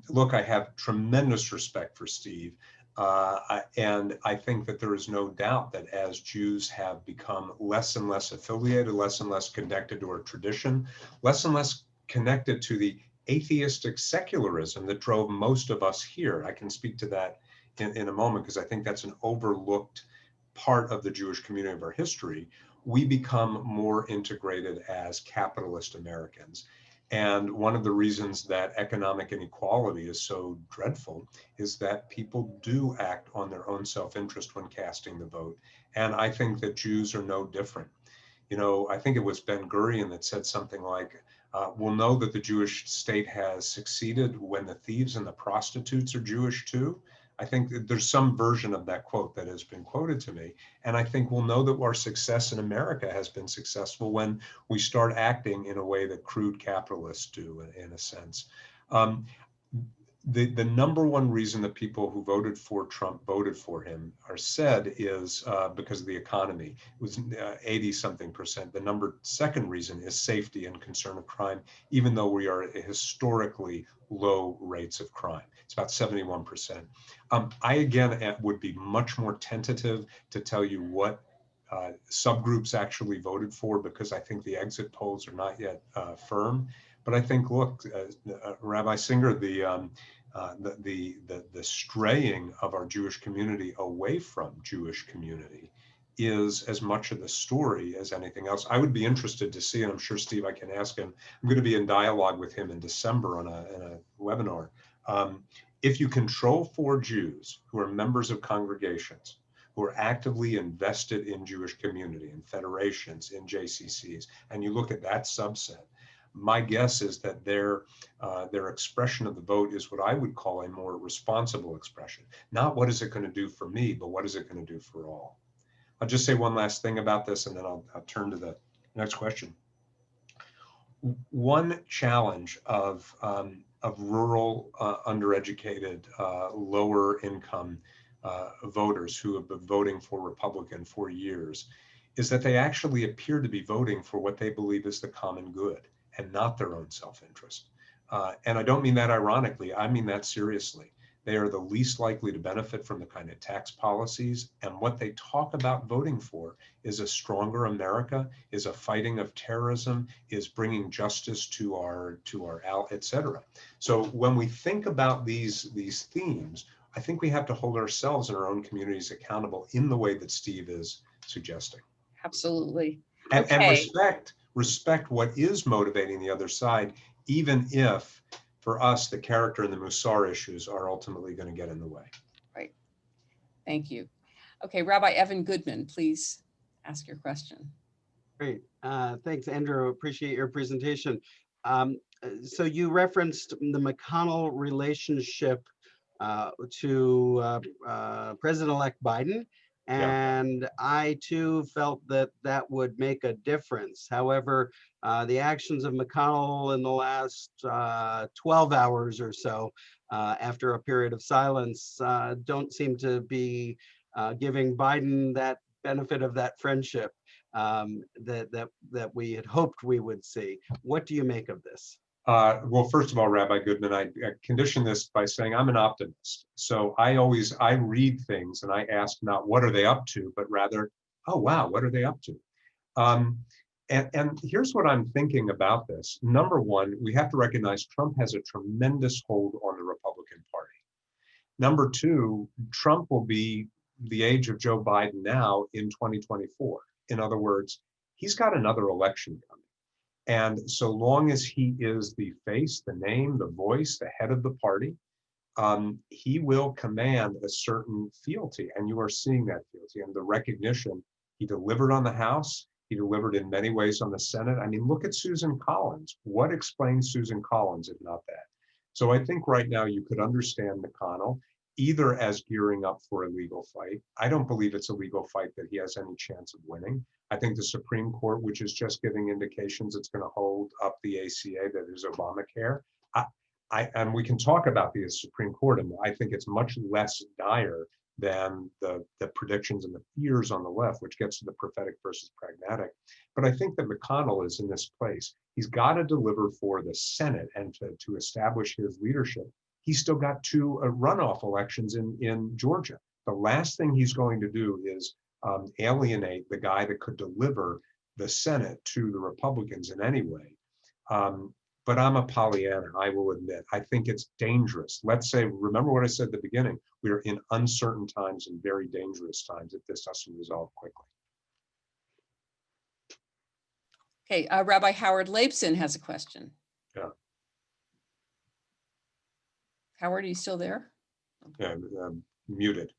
S6: Look, I have tremendous respect for Steve. And I think that there is no doubt that as Jews have become less and less affiliated, less and less connected to our tradition, less and less connected to the atheistic secularism that drove most of us here. I can speak to that in a moment, because I think that's an overlooked part of the Jewish community of our history. We become more integrated as capitalist Americans. And one of the reasons that economic inequality is so dreadful is that people do act on their own self-interest when casting the vote. And I think that Jews are no different. You know, I think it was Ben Gurion that said something like, we'll know that the Jewish state has succeeded when the thieves and the prostitutes are Jewish too. I think that there's some version of that quote that has been quoted to me. And I think we'll know that our success in America has been successful when we start acting in a way that crude capitalists do, in a sense. The number one reason that people who voted for Trump voted for him are said is because of the economy. It was 80-something%. The second reason is safety and concern of crime, even though we are at historically low rates of crime. It's about 71%. I, again, would be much more tentative to tell you what subgroups actually voted for, because I think the exit polls are not yet firm. But I think, look, Rabbi Singer, the straying of our Jewish community away from Jewish community is as much of the story as anything else. I would be interested to see, and I'm sure, Steve, I can ask him, I'm going to be in dialogue with him in December on a webinar. If you control for Jews who are members of congregations, who are actively invested in Jewish community, in federations, in JCCs, and you look at that subset, my guess is that their expression of the vote is what I would call a more responsible expression. Not what is it going to do for me, but what is it going to do for all? I'll just say one last thing about this, and then I'll turn to the next question. One challenge of rural, undereducated, lower income voters who have been voting for Republican for years is that they actually appear to be voting for what they believe is the common good and not their own self-interest. And I don't mean that ironically, I mean that seriously. They are the least likely to benefit from the kind of tax policies, and what they talk about voting for is a stronger America, is a fighting of terrorism, is bringing justice to our et cetera. So when we think about these themes, I think we have to hold ourselves and our own communities accountable in the way that Steve is suggesting.
S4: Absolutely.
S6: And,
S4: Okay.
S6: and respect what is motivating the other side, even if for us, the character and the Musar issues are ultimately going to get in the way.
S4: Right. Thank you. Okay, Rabbi Evan Goodman, please ask your question.
S1: Great. Thanks, Andrew. Appreciate your presentation. So you referenced the McConnell relationship to President-elect Biden. And I too felt that that would make a difference. However, the actions of McConnell in the last 12 hours or so, after a period of silence, don't seem to be giving Biden that benefit of that friendship that we had hoped we would see. What do you make of this?
S6: Well, first of all, Rabbi Goodman, I condition this by saying I'm an optimist. So I read things and I ask not what are they up to, but rather, oh, wow, what are they up to? And here's what I'm thinking about this. Number one, we have to recognize Trump has a tremendous hold on the Republican Party. Number two, Trump will be the age of Joe Biden now in 2024. In other words, he's got another election coming. And so long as he is the face, the name, the voice, the head of the party, he will command a certain fealty. And you are seeing that fealty and the recognition. He delivered on the House. He delivered in many ways on the Senate. I mean, look at Susan Collins. What explains Susan Collins, if not that? So I think right now you could understand McConnell either as gearing up for a legal fight. I don't believe it's a legal fight that he has any chance of winning. I think the Supreme Court, which is just giving indications it's going to hold up the ACA, that is Obamacare. And we can talk about the Supreme Court, and I think it's much less dire than the predictions and the fears on the left, which gets to the prophetic versus pragmatic. But I think that McConnell is in this place. He's got to deliver for the Senate and to establish his leadership. He's still got two runoff elections in Georgia. The last thing he's going to do is alienate the guy that could deliver the Senate to the Republicans in any way. But I'm a Pollyanna, I will admit. I think it's dangerous. Let's say, remember what I said at the beginning, we are in uncertain times and very dangerous times if this doesn't resolve quickly.
S4: Okay, Rabbi Howard Leibson has a question.
S6: Yeah.
S4: Howard, are you still there?
S6: Yeah, muted.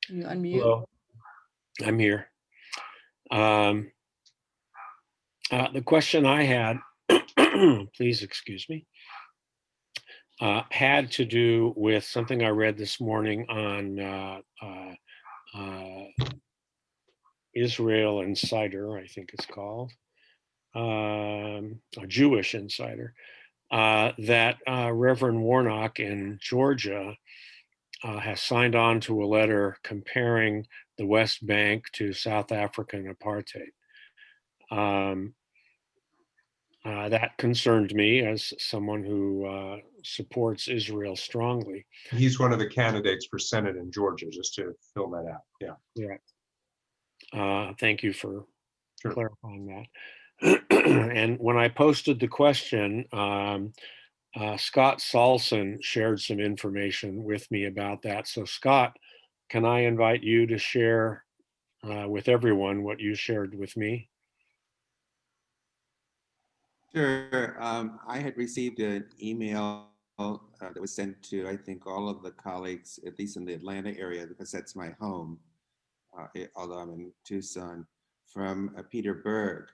S4: Can you unmute?
S7: Hello, I'm here. The question I had, please excuse me. had to do with something I read this morning on Israel Insider, I think it's called, a Jewish Insider, that Reverend Warnock in Georgia has signed on to a letter comparing the West Bank to South African apartheid. That concerned me as someone who supports Israel strongly.
S6: He's one of the candidates for Senate in Georgia, just to fill that out. Yeah.
S7: Yeah. Thank you for
S6: Sure.
S7: clarifying that. And when I posted the question, Scott Salson shared some information with me about that. So Scott, can I invite you to share with everyone what you shared with me?
S9: Sure. I had received an email that was sent to, I think, all of the colleagues, at least in the Atlanta area, because that's my home, although I'm in Tucson, from Peter Berg,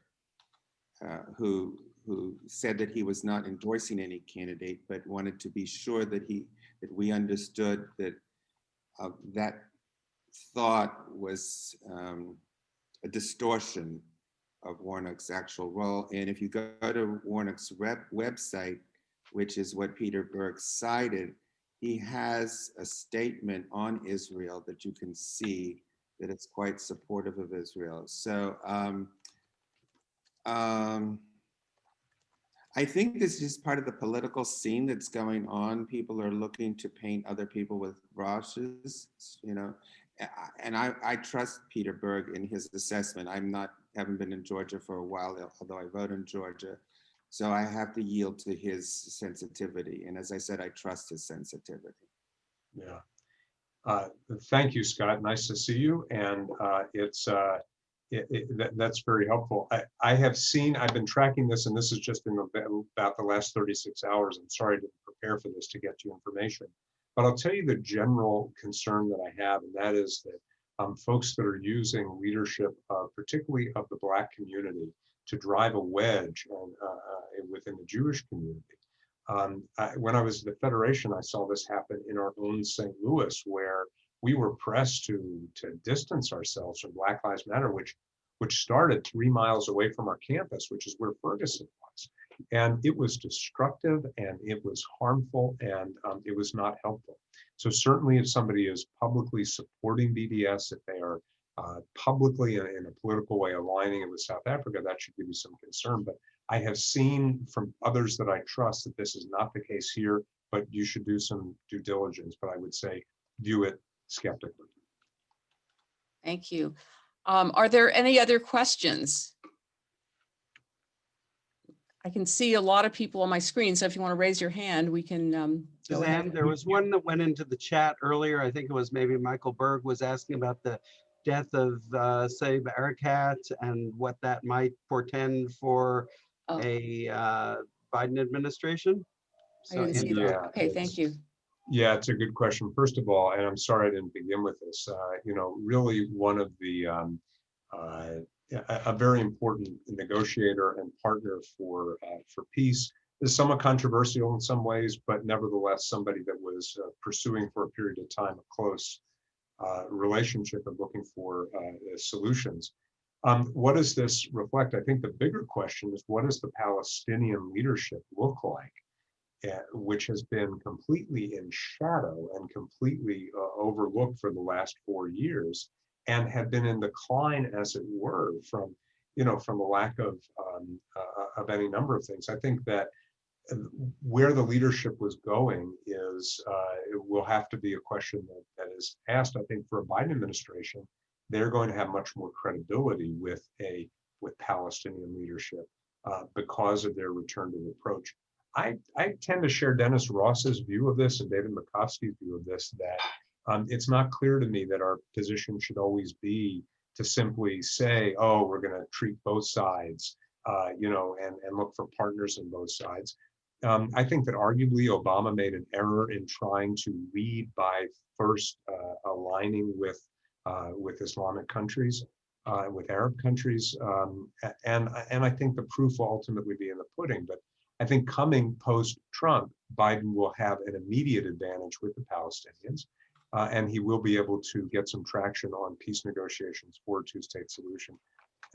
S9: who said that he was not endorsing any candidate, but wanted to be sure that we understood that that thought was a distortion of Warnock's actual role. And if you go to Warnock's website, which is what Peter Berg cited, he has a statement on Israel that you can see that it's quite supportive of Israel. So I think this is just part of the political scene that's going on. People are looking to paint other people with brushes, you know, and I trust Peter Berg in his assessment. Haven't been in Georgia for a while, although I vote in Georgia. So I have to yield to his sensitivity. And as I said, I trust his sensitivity.
S6: Yeah. Thank you, Scott. Nice to see you. And that's very helpful. I've been tracking this, and this is just in about the last 36 hours. I'm sorry to prepare for this to get you information, but I'll tell you the general concern that I have, and that is that folks that are using leadership, particularly of the Black community, to drive a wedge within the Jewish community. When I was at the Federation, I saw this happen in our own St. Louis, where we were pressed to distance ourselves from Black Lives Matter, which started 3 miles away from our campus, which is where Ferguson was. And it was destructive, and it was harmful, and it was not helpful. So certainly if somebody is publicly supporting BDS, if they are publicly in a political way aligning it with South Africa, that should give you some concern. But I have seen from others that I trust that this is not the case here, but you should do some due diligence. But I would say view it skeptically.
S4: Thank you. Are there any other questions? I can see a lot of people on my screen, so if you want to raise your hand, we can go ahead.
S1: Suzanne, there was one that went into the chat earlier. I think it was maybe Michael Berg was asking about the death of Saeb Erekat and what that might portend for a Biden administration.
S4: I didn't see that. Okay, thank you.
S6: Yeah, it's a good question. First of all, and I'm sorry I didn't begin with this, really one of the, a very important negotiator and partner for peace is somewhat controversial in some ways, but nevertheless somebody that was pursuing for a period of time a close relationship and looking for solutions. What does this reflect? I think the bigger question is, what does the Palestinian leadership look like? Which has been completely in shadow and completely overlooked for the last 4 years, and have been in decline, as it were, from a lack of any number of things. I think that where the leadership was going is it will have to be a question that is asked. I think for a Biden administration, they're going to have much more credibility with Palestinian leadership because of their return to the approach. I tend to share Dennis Ross's view of this and David Makovsky's view of this, that it's not clear to me that our position should always be to simply say, oh, we're going to treat both sides, and look for partners in both sides. I think that arguably Obama made an error in trying to lead by first aligning with Islamic countries, with Arab countries, and I think the proof will ultimately be in the pudding. But I think coming post-Trump, Biden will have an immediate advantage with the Palestinians, and he will be able to get some traction on peace negotiations for a two-state solution.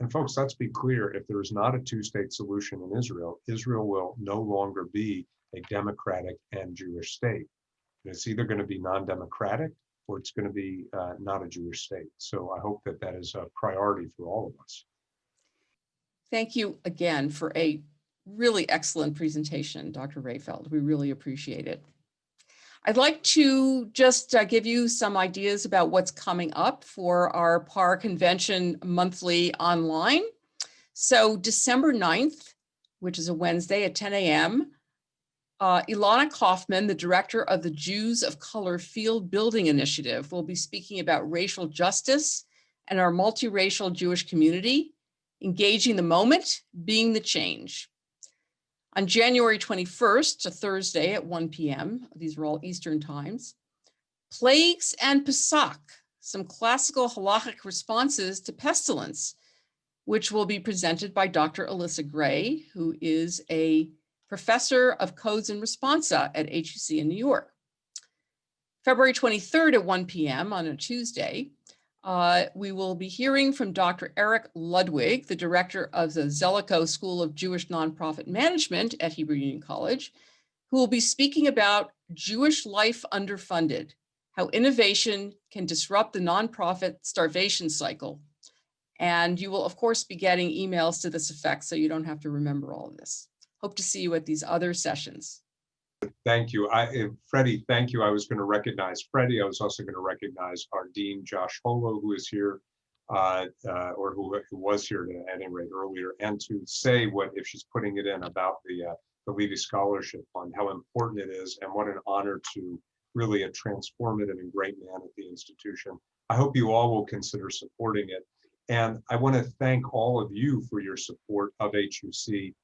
S6: And folks, let's be clear, if there is not a two-state solution in Israel, Israel will no longer be a democratic and Jewish state. It's either going to be non-democratic or it's going to be not a Jewish state. So I hope that that is a priority for all of us.
S4: Thank you again for a really excellent presentation, Dr. Rehfeld. We really appreciate it. I'd like to just give you some ideas about what's coming up for our PARR convention monthly online. So December 9th, which is a Wednesday at 10 a.m., Ilana Kaufman, the director of the Jews of Color Field Building Initiative, will be speaking about racial justice and our multiracial Jewish community, engaging the moment, being the change. On January 21st, a Thursday at 1 p.m., these are all Eastern times, Plagues and Pesach, some classical halachic responses to pestilence, which will be presented by Dr. Alyssa Gray, who is a professor of codes and responsa at HUC in New York. February 23rd at 1 p.m. on a Tuesday, we will be hearing from Dr. Eric Ludwig, the director of the Zelikow School of Jewish Nonprofit Management at Hebrew Union College, who will be speaking about Jewish life underfunded, how innovation can disrupt the nonprofit starvation cycle. And you will, of course, be getting emails to this effect, so you don't have to remember all of this. Hope to see you at these other sessions.
S6: Thank you. Freddie, thank you. I was going to recognize Freddie. I was also going to recognize our Dean, Josh Holo, who is here, or who was here at any rate earlier, and to say what, if she's putting it in, about the Levy Scholarship Fund, how important it is, and what an honor to really a transformative and great man at the institution. I hope you all will consider supporting it. And I want to thank all of you for your support of HUC.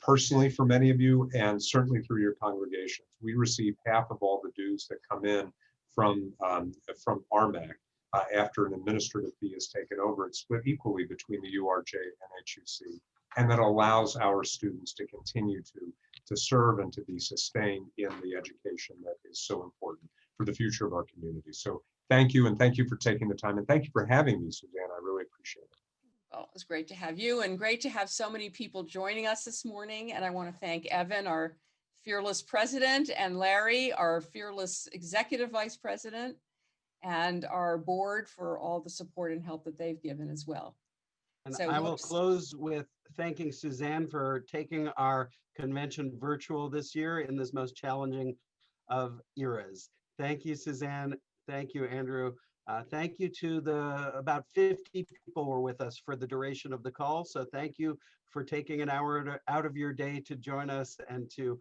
S6: Personally, for many of you, and certainly through your congregations. We receive half of all the dues that come in from RMAC after an administrative fee is taken over. It's split equally between the URJ and HUC, and that allows our students to continue to serve and to be sustained in the education that is so important for the future of our community. So thank you, and thank you for taking the time, and thank you for having me, Suzanne. I really appreciate it.
S4: Well, it's great to have you, and great to have so many people joining us this morning. And I want to thank Evan, our fearless president, and Larry, our fearless executive vice president, and our board for all the support and help that they've given as well.
S1: And
S4: So
S1: I will close with thanking Suzanne for taking our convention virtual this year in this most challenging of eras. Thank you, Suzanne. Thank you, Andrew. Thank you to the about 50 people were with us for the duration of the call. So thank you for taking an hour out of your day to join us and to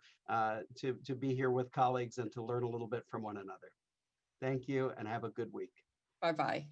S1: be here with colleagues and to learn a little bit from one another. Thank you and have a good week.
S4: bye-bye.